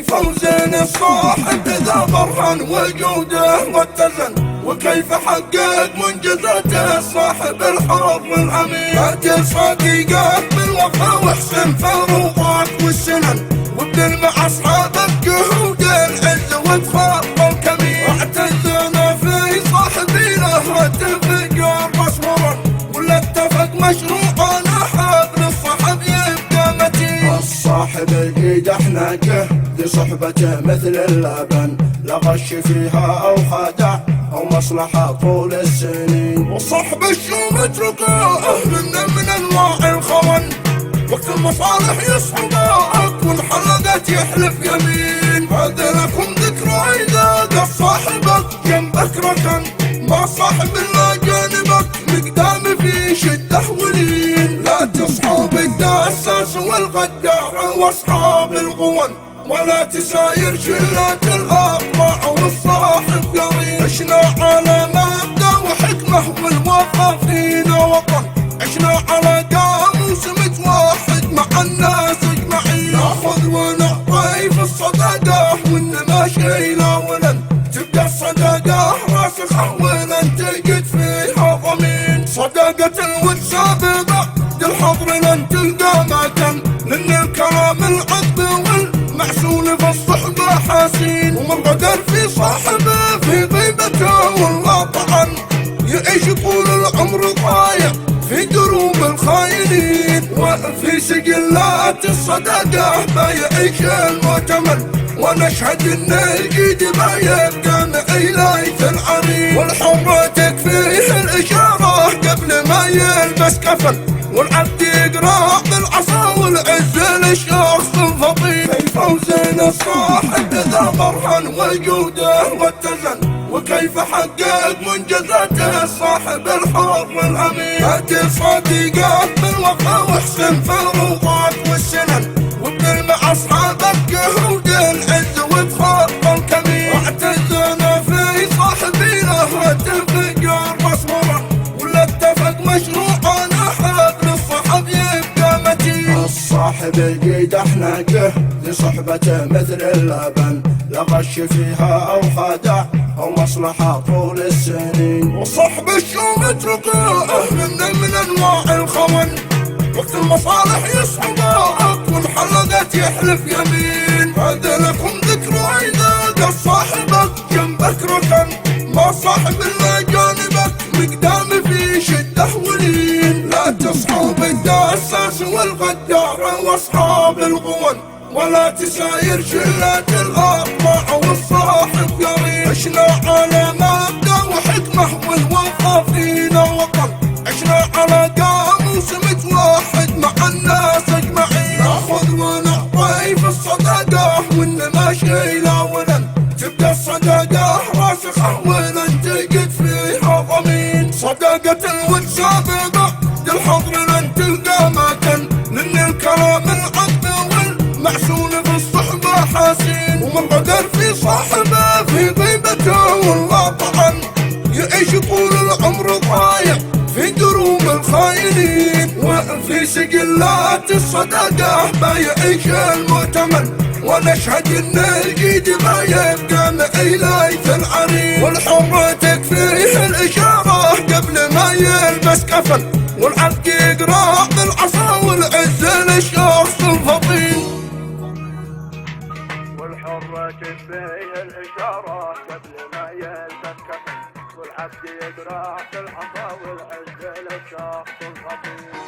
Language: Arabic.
في فوزين الصاحب ذا برهن وجوده واتزن، وكيف حقق منجزاته صاحب الحظ العميق. قاتل صديقه بالوفا وحسن فروضات والسنن، وابن مع اصحابك جهود العز وتفضل كبير. اعتزنا في صاحبي له اتفق مصورا، ولا اتفق مشروعنا حبل الصحب يبقى متين. الصاحب الجيد احنا جهد صحبته مثل اللبن، لا غش فيها او خدع او مصلحة طول السنين. وصحب الشوم اتركوه من انواع الخون، وقت المصالح يصحبك والحلقات يحلف يمين. هذا لكم ذكرى اذا قد صاحبك جنبك ركن، ما صاحب الا جانبك مقدام في شده ولين. لا تصحب الدساس والغدار واصحاب الغون، ولا تساير شلات الاطماع والصاحب قرين. عشنا على مبدا وحكمه والوفا فينا وطن، عشنا على قاموس متوحد مع الناس اجمعين. ناخذ ونعطي في الصدقه وانما شي لا ولن، تبقى الصدقه راسخه ولن تجد فيها ضمين. صدقه الود سابقه للحضر لن تلقى مكان، لان الكرام العذب والمعسول في الصحبه حاسين. ومن قدر في صاحبه في غيبته والله طعن، يعيش طول العمر ضايع في دروب الخاينين. وفي سجلات الصدقه ما يعيش المؤتمن، ونشهد ان الجيد ما يبقى معي ليث العرين. والحرة تكفيه الاشاره قبل ما يلبس كفن، والعبد يقرا بالعصا والعز للشخص الفطين. في فوزين الصاحب ذا برهن وجوده واتزن، وكيف حقق منجزاته صاحب الحظ العميق. قاتل صديقه بالوفا وحسن فروضات والسنن، وابن مع اصحابك جهود العز وتفضل كبير. اعتزنا في صاحبي له اتفق مصورا، ولا اتفق مشروعنا حبل الصحب يبقى متين. الصاحب الجيد احنا جهد صحبته مثل اللبن، لا غش فيها او خدع او مصلحة طول السنين. وصحب الشوم اتركوه من انواع الخون، وقت المصالح يصحبك والحلقات يحلف يمين. هذا لكم ذكرى اذا قد صاحبك جنبك ركن، ما صاحب الا جانبك مقدام في شده ولين. لا تصحب الدساس والغدار واصحاب الغون، ولا تساير شلات الاطماع والصاحب قرين. عشنا على مبدا وحكمه والوفا فينا وطن، عشنا على قاموس متوحد مع الناس اجمعين. ناخذ ونعطي في الصدقه وانما شي لا ولن، تبقى الصدقه راسخه ولن تجد فيها ضمين. صدقه الود سابقه للحضر لن تلقى مكان، لان الكرام العذب والمعسول في الصحبه حاسين. ومن قدر في صاحبه في غيبته والله طعن، يعيش طول العمر ضايع في دروب الخاينين. وفي سجلات الصدقه ما يعيش المؤتمن، ونشهد ان الجيد ما يبقى معي ليث العرين. والحرة تكفيه الاشاره قبل ما يلبس كفن، والعبد يقرا بالعصا والعز للشخص الفطين. والحرة تكفيه الاشاره قبل ما يلبس كفن، والعبد يقرا بالعصا والعز للشخص الفطين.